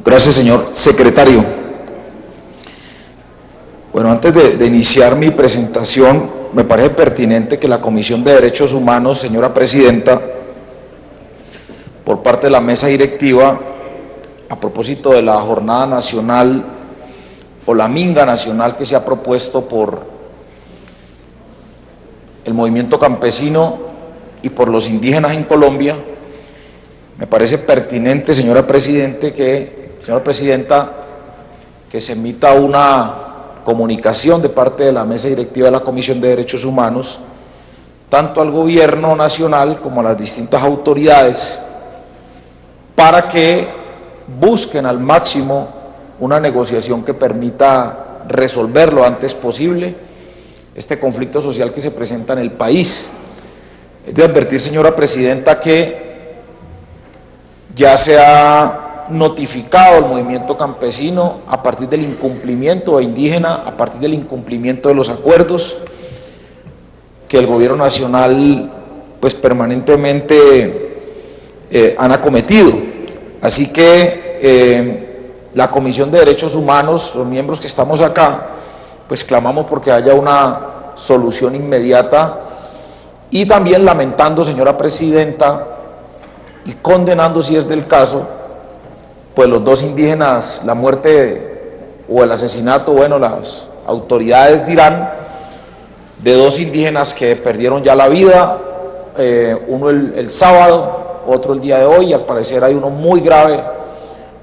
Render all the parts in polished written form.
Gracias, señor secretario. Bueno, antes de iniciar mi presentación, me parece pertinente que la Comisión de Derechos Humanos, señora presidenta, por parte de la mesa directiva, a propósito de la jornada nacional o la minga nacional que se ha propuesto por el movimiento campesino y por los indígenas en Colombia, me parece pertinente, señora presidenta, que se emita una comunicación de parte de la mesa directiva de la Comisión de Derechos Humanos, tanto al gobierno nacional como a las distintas autoridades, para que busquen al máximo una negociación que permita resolver lo antes posible este conflicto social que se presenta en el país. Es de advertir, señora presidenta, que ya se ha notificado al movimiento campesino a partir del incumplimiento indígena, a partir del incumplimiento de los acuerdos que el gobierno nacional pues permanentemente han acometido. Así que la Comisión de Derechos Humanos, los miembros que estamos acá, pues clamamos porque haya una solución inmediata y también lamentando, señora presidenta, y condenando, si es del caso, pues los dos indígenas, la muerte o el asesinato, bueno, las autoridades dirán, de dos indígenas que perdieron ya la vida, uno el sábado, otro el día de hoy, y al parecer hay uno muy grave,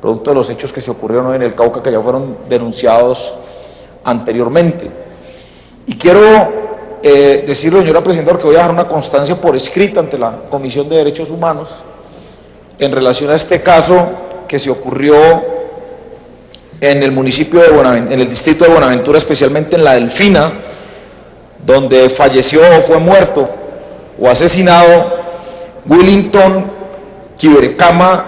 producto de los hechos que se ocurrieron hoy en el Cauca, que ya fueron denunciados anteriormente. Y quiero decirle, señora presidenta, que voy a dejar una constancia por escrita ante la Comisión de Derechos Humanos en relación a este caso que se ocurrió en el municipio de Buenaventura, en el distrito de Buenaventura, especialmente en La Delfina, donde falleció o fue muerto o asesinado Willington Quiberecama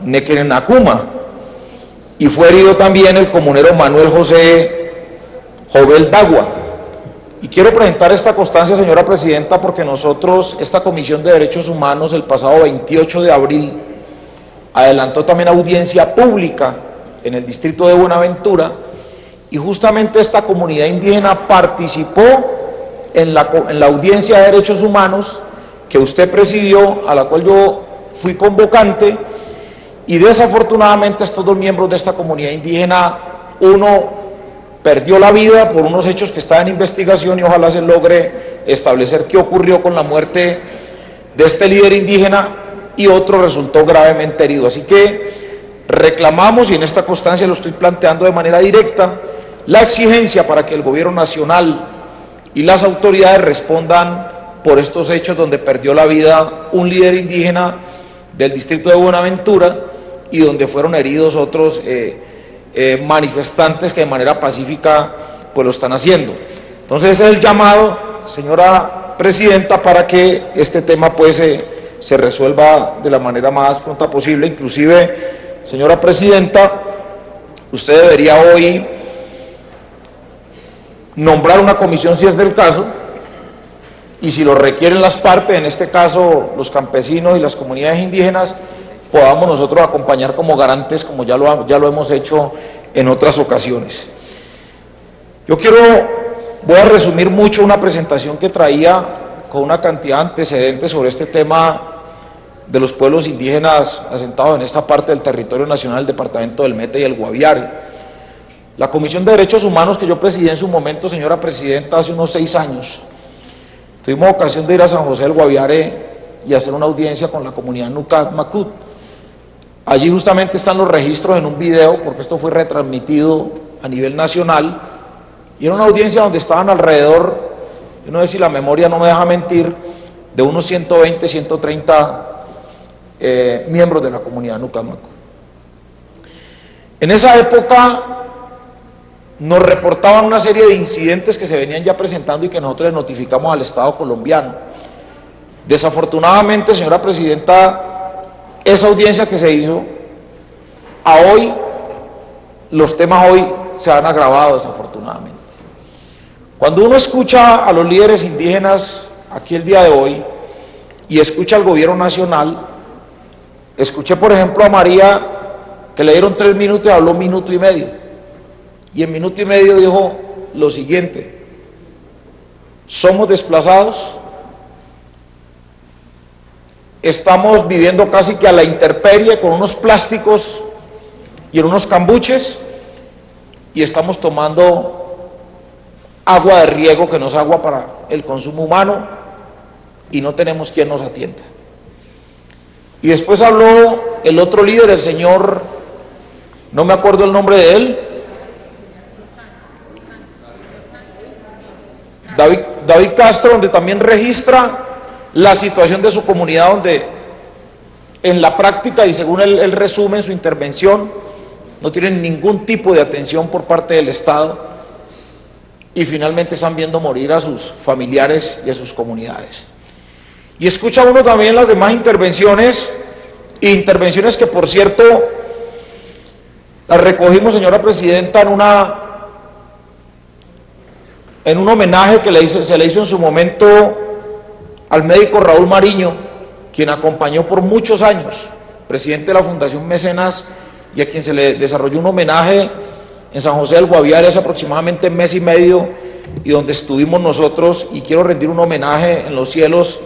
Nequenacuma, y fue herido también el comunero Manuel José Jovel Dagua. Y quiero presentar esta constancia, señora presidenta, porque nosotros, esta Comisión de Derechos Humanos, el pasado 28 de abril, adelantó también audiencia pública en el distrito de Buenaventura, y justamente esta comunidad indígena participó en la audiencia de derechos humanos que usted presidió, a la cual yo fui convocante, y desafortunadamente estos dos miembros de esta comunidad indígena, uno perdió la vida por unos hechos que están en investigación y ojalá se logre establecer qué ocurrió con la muerte de este líder indígena, y otro resultó gravemente herido. Así que reclamamos, y en esta constancia lo estoy planteando de manera directa, la exigencia para que el gobierno nacional y las autoridades respondan por estos hechos donde perdió la vida un líder indígena del distrito de Buenaventura y donde fueron heridos otros manifestantes que de manera pacífica pues lo están haciendo. Entonces ese es el llamado, señora presidenta, para que este tema pues se resuelva de la manera más pronta posible. Inclusive, señora presidenta, usted debería hoy nombrar una comisión si es del caso, y si lo requieren las partes, en este caso los campesinos y las comunidades indígenas, podamos nosotros acompañar como garantes, como ya lo hemos hecho en otras ocasiones. Voy a resumir mucho una presentación que traía con una cantidad de antecedentes sobre este tema de los pueblos indígenas asentados en esta parte del territorio nacional, el departamento del Meta y el Guaviare. La Comisión de Derechos Humanos que yo presidí en su momento, señora presidenta, hace unos 6 años, tuvimos ocasión de ir a San José del Guaviare y hacer una audiencia con la comunidad Nucat Macut. Allí justamente están los registros en un video, porque esto fue retransmitido a nivel nacional, y era una audiencia donde estaban alrededor, yo no sé si la memoria no me deja mentir, de unos 120, 130 miembros de la comunidad Nucat Macut. En esa época nos reportaban una serie de incidentes que se venían ya presentando y que nosotros le notificamos al Estado colombiano. Desafortunadamente, señora presidenta, esa audiencia que se hizo, a hoy, los temas hoy se han agravado desafortunadamente. Cuando uno escucha a los líderes indígenas aquí el día de hoy y escucha al gobierno nacional, escuché por ejemplo a María que le dieron 3 minutos y habló 1 minuto y medio. Y en 1 minuto y medio dijo lo siguiente: somos desplazados, estamos viviendo casi que a la intemperie con unos plásticos y en unos cambuches, y estamos tomando agua de riego que no es agua para el consumo humano, y no tenemos quien nos atienda. Y después habló el otro líder, el señor, no me acuerdo el nombre de él, David Castro, donde también registra la situación de su comunidad, donde en la práctica, y según él resume en su intervención, no tienen ningún tipo de atención por parte del Estado, y finalmente están viendo morir a sus familiares y a sus comunidades. Y escucha uno también las demás intervenciones que, por cierto, las recogimos, señora presidenta, en un homenaje que se le hizo en su momento al médico Raúl Mariño, quien acompañó por muchos años, presidente de la Fundación Mecenas, y a quien se le desarrolló un homenaje en San José del Guaviare hace aproximadamente 1 mes y medio, y donde estuvimos nosotros, y quiero rendir un homenaje en los cielos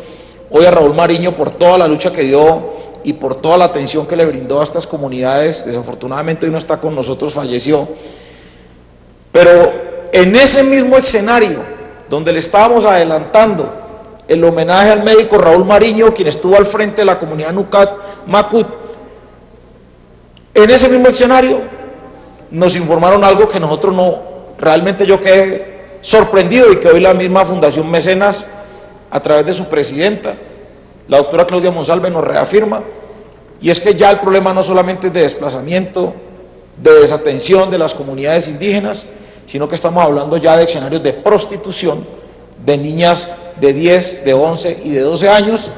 hoy a Raúl Mariño por toda la lucha que dio y por toda la atención que le brindó a estas comunidades. Desafortunadamente hoy no está con nosotros, falleció, pero en ese mismo escenario donde le estábamos adelantando el homenaje al médico Raúl Mariño, quien estuvo al frente de la comunidad Macut, en ese mismo escenario nos informaron algo que nosotros no, realmente yo quedé sorprendido, y que hoy la misma Fundación Mecenas, a través de su presidenta, la doctora Claudia Monsalve, nos reafirma, y es que ya el problema no solamente es de desplazamiento, de desatención de las comunidades indígenas, sino que estamos hablando ya de escenarios de prostitución de niñas de 10, de 11 y de 12 años,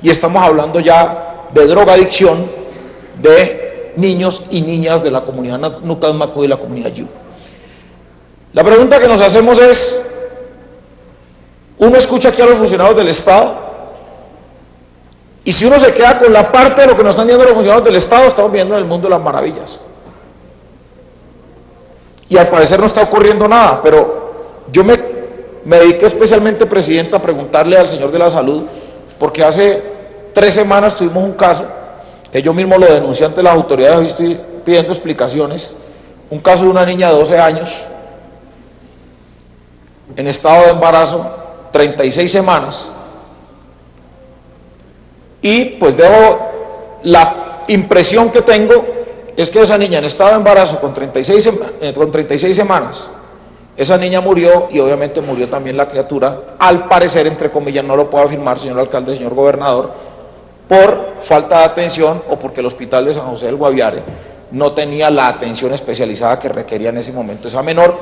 y estamos hablando ya de drogadicción de niños y niñas de la comunidad Nucat Macu y la comunidad Yu. La pregunta que nos hacemos es, uno escucha aquí a los funcionarios del Estado, y si uno se queda con la parte de lo que nos están diciendo los funcionarios del Estado, estamos viviendo en el mundo de las maravillas. Y al parecer no está ocurriendo nada, pero yo me dediqué especialmente, presidenta, a preguntarle al señor de la salud, porque hace 3 semanas tuvimos un caso, que yo mismo lo denuncié ante las autoridades, hoy estoy pidiendo explicaciones, un caso de una niña de 12 años, en estado de embarazo, 36 semanas, y pues la impresión que tengo es que esa niña en estado de embarazo con 36 semanas, esa niña murió, y obviamente murió también la criatura, al parecer, entre comillas, no lo puedo afirmar, señor alcalde, señor gobernador, por falta de atención o porque el hospital de San José del Guaviare no tenía la atención especializada que requería en ese momento esa menor,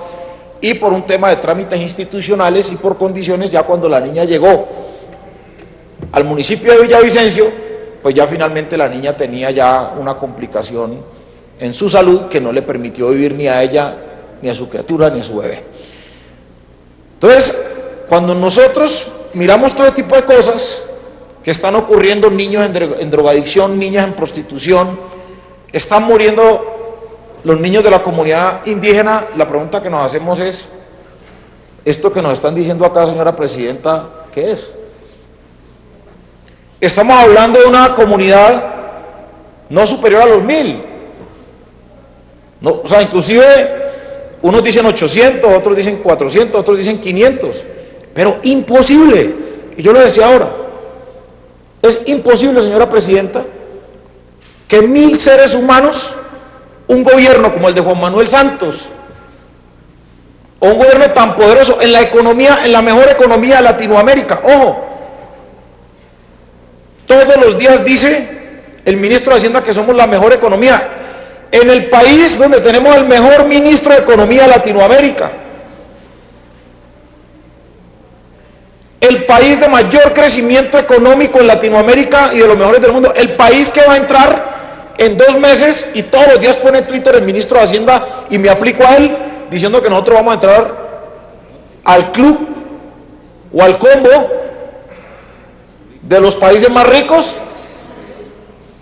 y por un tema de trámites institucionales y por condiciones, ya cuando la niña llegó al municipio de Villavicencio, pues ya finalmente la niña tenía ya una complicación en su salud que no le permitió vivir ni a ella, ni a su criatura, ni a su bebé. Entonces, cuando nosotros miramos todo tipo de cosas que están ocurriendo, niños en drogadicción, niñas en prostitución, están muriendo los niños de la comunidad indígena, la pregunta que nos hacemos es, ¿esto que nos están diciendo acá, señora presidenta, qué es? Estamos hablando de una comunidad no superior a los 1000, no, o sea, inclusive unos dicen 800, otros dicen 400, otros dicen 500, pero imposible, y yo lo decía ahora, es imposible, señora presidenta, que 1000 seres humanos, un gobierno como el de Juan Manuel Santos, o un gobierno tan poderoso en la economía, en la mejor economía de Latinoamérica, ojo, todos los días dice el ministro de Hacienda que somos la mejor economía, en el país donde tenemos el mejor ministro de Economía de Latinoamérica, el país de mayor crecimiento económico en Latinoamérica y de los mejores del mundo, el país que va a entrar en 2 meses, y todos los días pone en Twitter el ministro de Hacienda, y me aplico a él, diciendo que nosotros vamos a entrar al club o al combo de los países más ricos.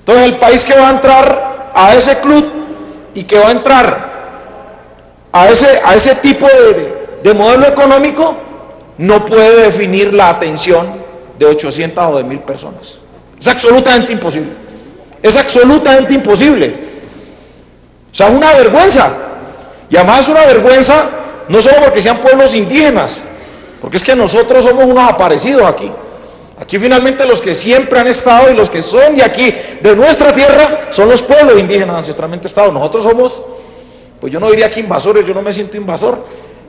Entonces el país que va a entrar a ese club y que va a entrar a ese tipo de modelo económico, no puede definir la atención de 800 o de 1000 personas. Es absolutamente imposible. Es absolutamente imposible. O sea, es una vergüenza. Y además es una vergüenza no solo porque sean pueblos indígenas, porque es que nosotros somos unos aparecidos aquí. Aquí finalmente los que siempre han estado y los que son de aquí, de nuestra tierra, son los pueblos indígenas ancestralmente estados. Nosotros somos, pues yo no diría que invasores, yo no me siento invasor,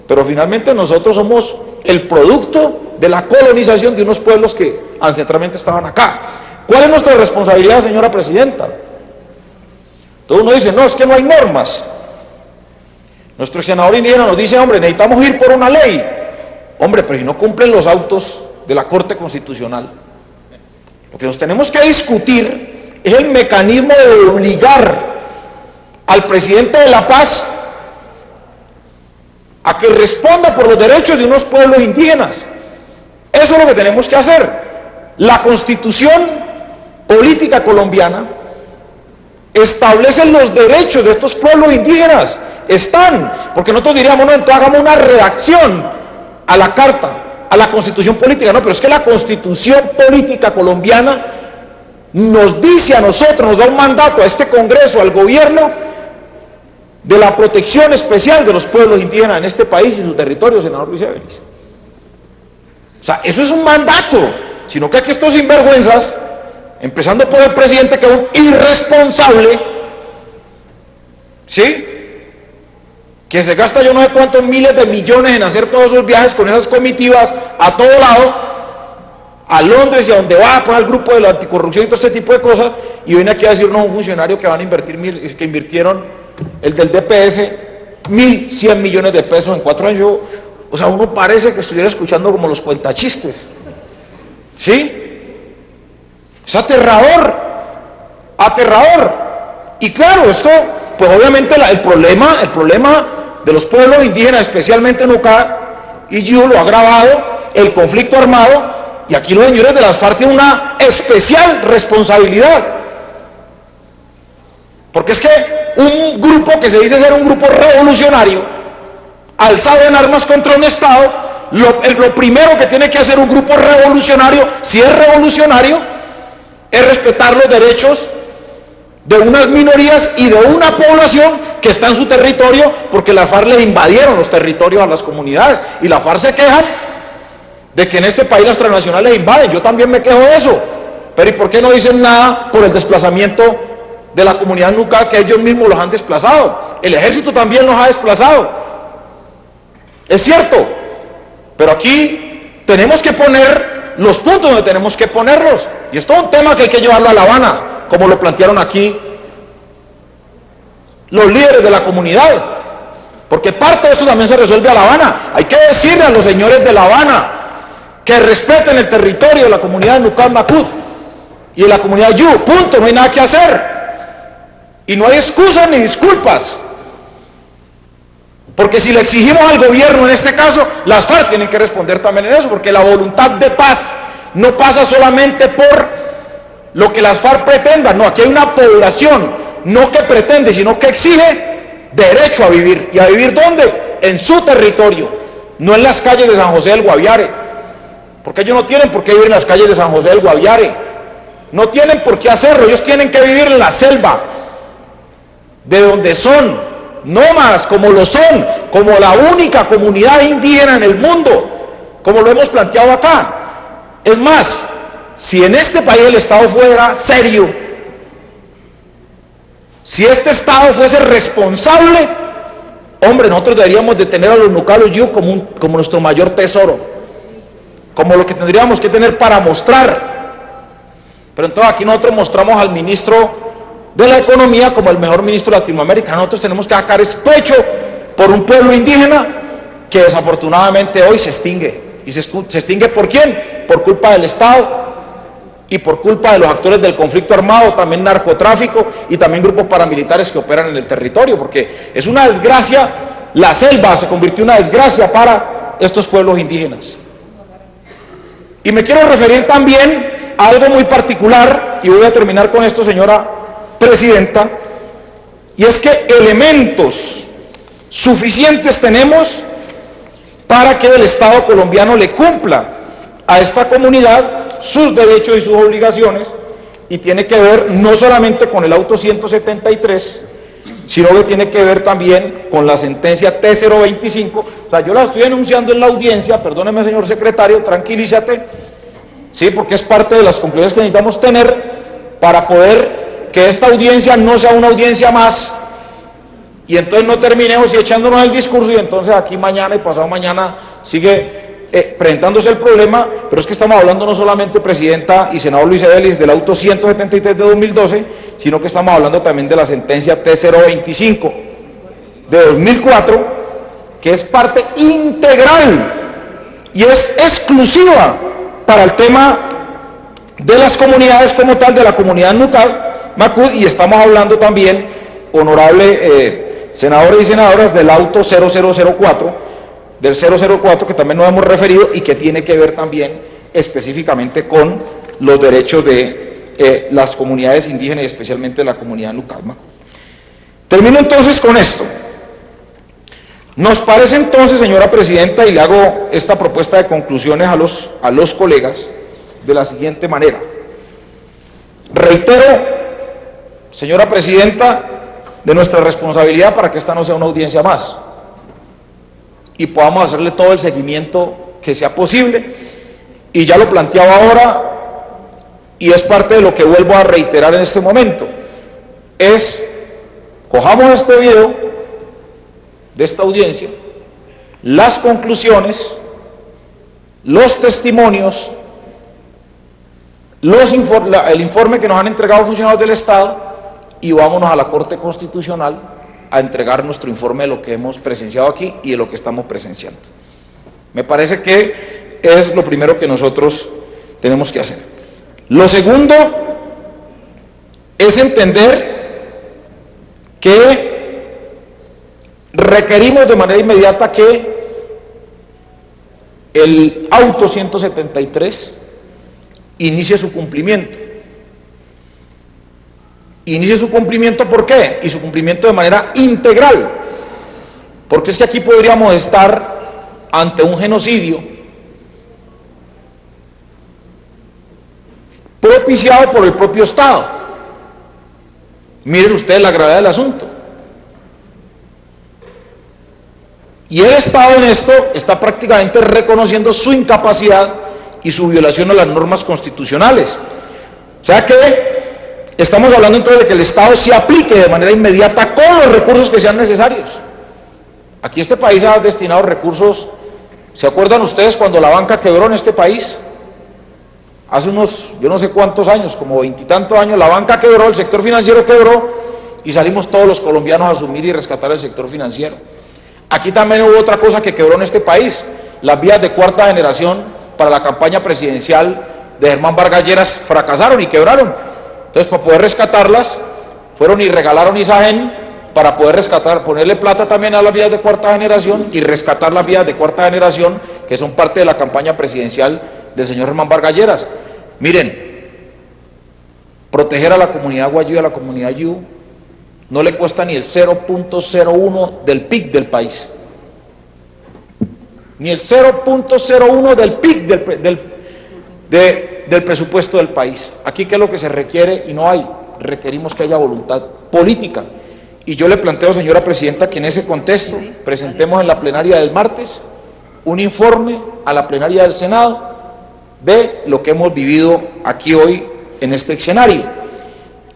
pero finalmente nosotros somos el producto de la colonización de unos pueblos que ancestralmente estaban acá. ¿Cuál es nuestra responsabilidad, señora presidenta? Todo uno dice, no, es que no hay normas. Nuestro senador indígena nos dice, hombre, necesitamos ir por una ley. Hombre, pero si no cumplen los autos de la Corte Constitucional, lo que nos tenemos que discutir es el mecanismo de obligar al presidente de La Paz a que responda por los derechos de unos pueblos indígenas. Eso es lo que tenemos que hacer. La Constitución política colombiana establece los derechos de estos pueblos indígenas. Están, porque nosotros diríamos, no, entonces hagamos una redacción a la carta, a la Constitución política. No, pero es que la Constitución política colombiana nos dice a nosotros, nos da un mandato a este Congreso, al gobierno, de la protección especial de los pueblos indígenas en este país y su territorio, senador Luis Évens. O sea, eso es un mandato, sino que aquí estos sinvergüenzas, empezando por el presidente, que es un irresponsable, ¿sí?, que se gasta yo no sé cuántos miles de millones en hacer todos esos viajes con esas comitivas a todo lado, a Londres y a donde va, pues al grupo de la anticorrupción y todo este tipo de cosas, y viene aquí a decirnos un funcionario que van a invertir, que invirtieron el del DPS 1.100 millones de pesos en 4 años. O sea, uno parece que estuviera escuchando como los cuentachistes, ¿sí? Es aterrador, aterrador. Y claro, esto, pues obviamente el problema de los pueblos indígenas, especialmente Nucá y Yu, lo ha agravado el conflicto armado, y aquí los señores de las FARC tienen una especial responsabilidad, porque es que un grupo que se dice ser un grupo revolucionario, alzado en armas contra un Estado, lo primero que tiene que hacer un grupo revolucionario, si es revolucionario, es respetar los derechos de unas minorías y de una población que está en su territorio, porque las FARC les invadieron los territorios a las comunidades, y las FARC se quejan de que en este país las transnacionales invaden. Yo también me quejo de eso, pero ¿y por qué no dicen nada por el desplazamiento de la comunidad Nucá, que ellos mismos los han desplazado? El ejército también los ha desplazado, es cierto, pero aquí tenemos que poner los puntos donde tenemos que ponerlos, y es todo un tema que hay que llevarlo a La Habana, como lo plantearon aquí los líderes de la comunidad, porque parte de esto también se resuelve a La Habana. Hay que decirle a los señores de La Habana que respeten el territorio de la comunidad de Nucá Macut y de la comunidad Yu, punto, no hay nada que hacer, y no hay excusas ni disculpas, porque si le exigimos al gobierno, en este caso, las FARC tienen que responder también en eso, porque la voluntad de paz no pasa solamente por lo que las FARC pretendan. No, aquí hay una población, no que pretende, sino que exige derecho a vivir. ¿Y a vivir dónde? En su territorio, no en las calles de San José del Guaviare, porque ellos no tienen por qué vivir en las calles de San José del Guaviare, no tienen por qué hacerlo. Ellos tienen que vivir en la selva, de donde son nómadas, como lo son, como la única comunidad indígena en el mundo, como lo hemos planteado acá. Es más, si en este país el Estado fuera serio, si este Estado fuese responsable, hombre, nosotros deberíamos de tener a los Nucá y Yu como nuestro mayor tesoro, como lo que tendríamos que tener para mostrar. Pero entonces aquí nosotros mostramos al ministro de la Economía como el mejor ministro de Latinoamérica. Nosotros tenemos que sacar pecho por un pueblo indígena que desafortunadamente hoy se extingue. ¿Y se extingue por quién? Por culpa del Estado y por culpa de los actores del conflicto armado, también narcotráfico y también grupos paramilitares que operan en el territorio, porque es una desgracia. La selva se convirtió en una desgracia para estos pueblos indígenas. Y me quiero referir también a algo muy particular, y voy a terminar con esto, señora presidenta, y es que elementos suficientes tenemos para que el Estado colombiano le cumpla a esta comunidad sus derechos y sus obligaciones, y tiene que ver no solamente con el auto 173, sino que tiene que ver también con la sentencia T025. O sea, yo la estoy enunciando en la audiencia, perdóneme señor secretario, tranquilízate, sí, porque es parte de las conclusiones que necesitamos tener para poder que esta audiencia no sea una audiencia más, y entonces no terminemos y echándonos el discurso, y entonces aquí mañana y pasado mañana sigue presentándose el problema. Pero es que estamos hablando no solamente, presidenta y senador Luis Evelis, del auto 173 de 2012, sino que estamos hablando también de la sentencia T025 de 2004, que es parte integral y es exclusiva para el tema de las comunidades como tal, de la comunidad Macud, y estamos hablando también, honorable senadores y senadoras, del auto 0004, del 004, que también nos hemos referido y que tiene que ver también específicamente con los derechos de las comunidades indígenas y especialmente de la comunidad Nucalma. Termino entonces con esto. Nos parece entonces, señora presidenta, y le hago esta propuesta de conclusiones a los colegas de la siguiente manera. Reitero, señora presidenta, de nuestra responsabilidad para que esta no sea una audiencia más y podamos hacerle todo el seguimiento que sea posible, y ya lo planteaba ahora y es parte de lo que vuelvo a reiterar en este momento, es cojamos este video de esta audiencia, las conclusiones, los testimonios, el informe que nos han entregado funcionarios del Estado, y vámonos a la Corte Constitucional a entregar nuestro informe de lo que hemos presenciado aquí y de lo que estamos presenciando. Me parece que es lo primero que nosotros tenemos que hacer. Lo segundo es entender que requerimos de manera inmediata que el auto 173 inicie su cumplimiento. Inicie su cumplimiento, ¿por qué? Y su cumplimiento de manera integral, porque es que aquí podríamos estar ante un genocidio propiciado por el propio Estado. Miren ustedes la gravedad del asunto. Y el Estado en esto está prácticamente reconociendo su incapacidad y su violación a las normas constitucionales. O sea que estamos hablando entonces de que el Estado se aplique de manera inmediata con los recursos que sean necesarios. Aquí este país ha destinado recursos. ¿Se acuerdan ustedes cuando la banca quebró en este país? Hace unos, yo no sé cuántos años, como 20 y tantos años, la banca quebró, el sector financiero quebró, y salimos todos los colombianos a asumir y rescatar el sector financiero. Aquí también hubo otra cosa que quebró en este país, las vías de cuarta generación para la campaña presidencial de Germán Vargas Lleras fracasaron y quebraron. Entonces, para poder rescatarlas, fueron y regalaron Isagen para poder rescatar, ponerle plata también a las vías de cuarta generación y rescatar las vías de cuarta generación que son parte de la campaña presidencial del señor Germán Vargas Lleras. Miren, proteger a la comunidad guayú y a la comunidad yú no le cuesta ni el 0.01 del PIB del país. Ni el 0.01 del PIB del presupuesto del país. Aquí, ¿qué es lo que se requiere? Y no hay, requerimos que haya voluntad política. Y yo le planteo, señora presidenta, que en ese contexto presentemos en la plenaria del martes un informe a la plenaria del Senado de lo que hemos vivido aquí hoy en este escenario.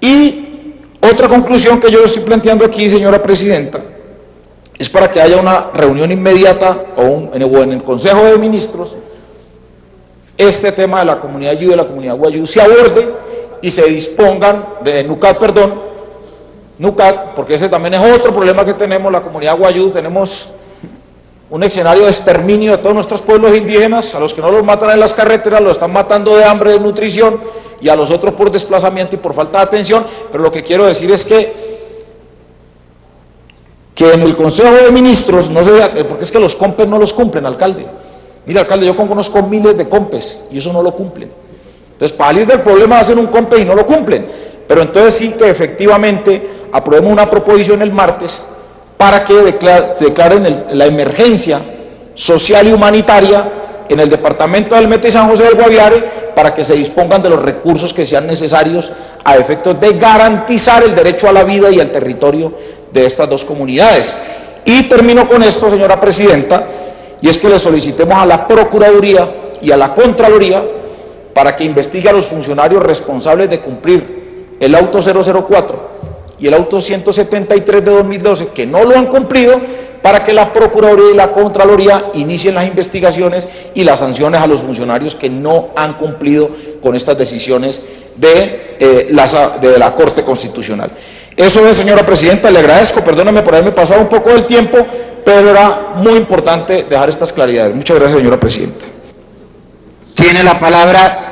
Y otra conclusión que yo estoy planteando aquí, señora presidenta, es para que haya una reunión inmediata o en el Consejo de Ministros, este tema de la comunidad yú y de la comunidad guayú se aborde y se dispongan, de NUCAD, porque ese también es otro problema que tenemos, la comunidad guayú. Tenemos un escenario de exterminio de todos nuestros pueblos indígenas, a los que no los matan en las carreteras, los están matando de hambre, de nutrición, y a los otros por desplazamiento y por falta de atención. Pero lo que quiero decir es que en el Consejo de Ministros, no se vea, porque es que los COMPES no los cumplen, alcalde. Mire, alcalde, yo conozco miles de COMPES y eso no lo cumplen. Entonces, para salir del problema hacen un COMPE y no lo cumplen. Pero entonces sí que efectivamente aprobemos una proposición el martes para que declaren la emergencia social y humanitaria en el departamento del Meta y San José del Guaviare, para que se dispongan de los recursos que sean necesarios a efectos de garantizar el derecho a la vida y al territorio de estas dos comunidades. Y termino con esto, señora presidenta, y es que le solicitemos a la Procuraduría y a la Contraloría para que investigue a los funcionarios responsables de cumplir el auto 004 y el auto 173 de 2012, que no lo han cumplido, para que la Procuraduría y la Contraloría inicien las investigaciones y las sanciones a los funcionarios que no han cumplido con estas decisiones de la Corte Constitucional. Eso es, señora presidenta, le agradezco, perdóneme por haberme pasado un poco del tiempo, pero era muy importante dejar estas claridades. Muchas gracias, señora presidenta. Tiene la palabra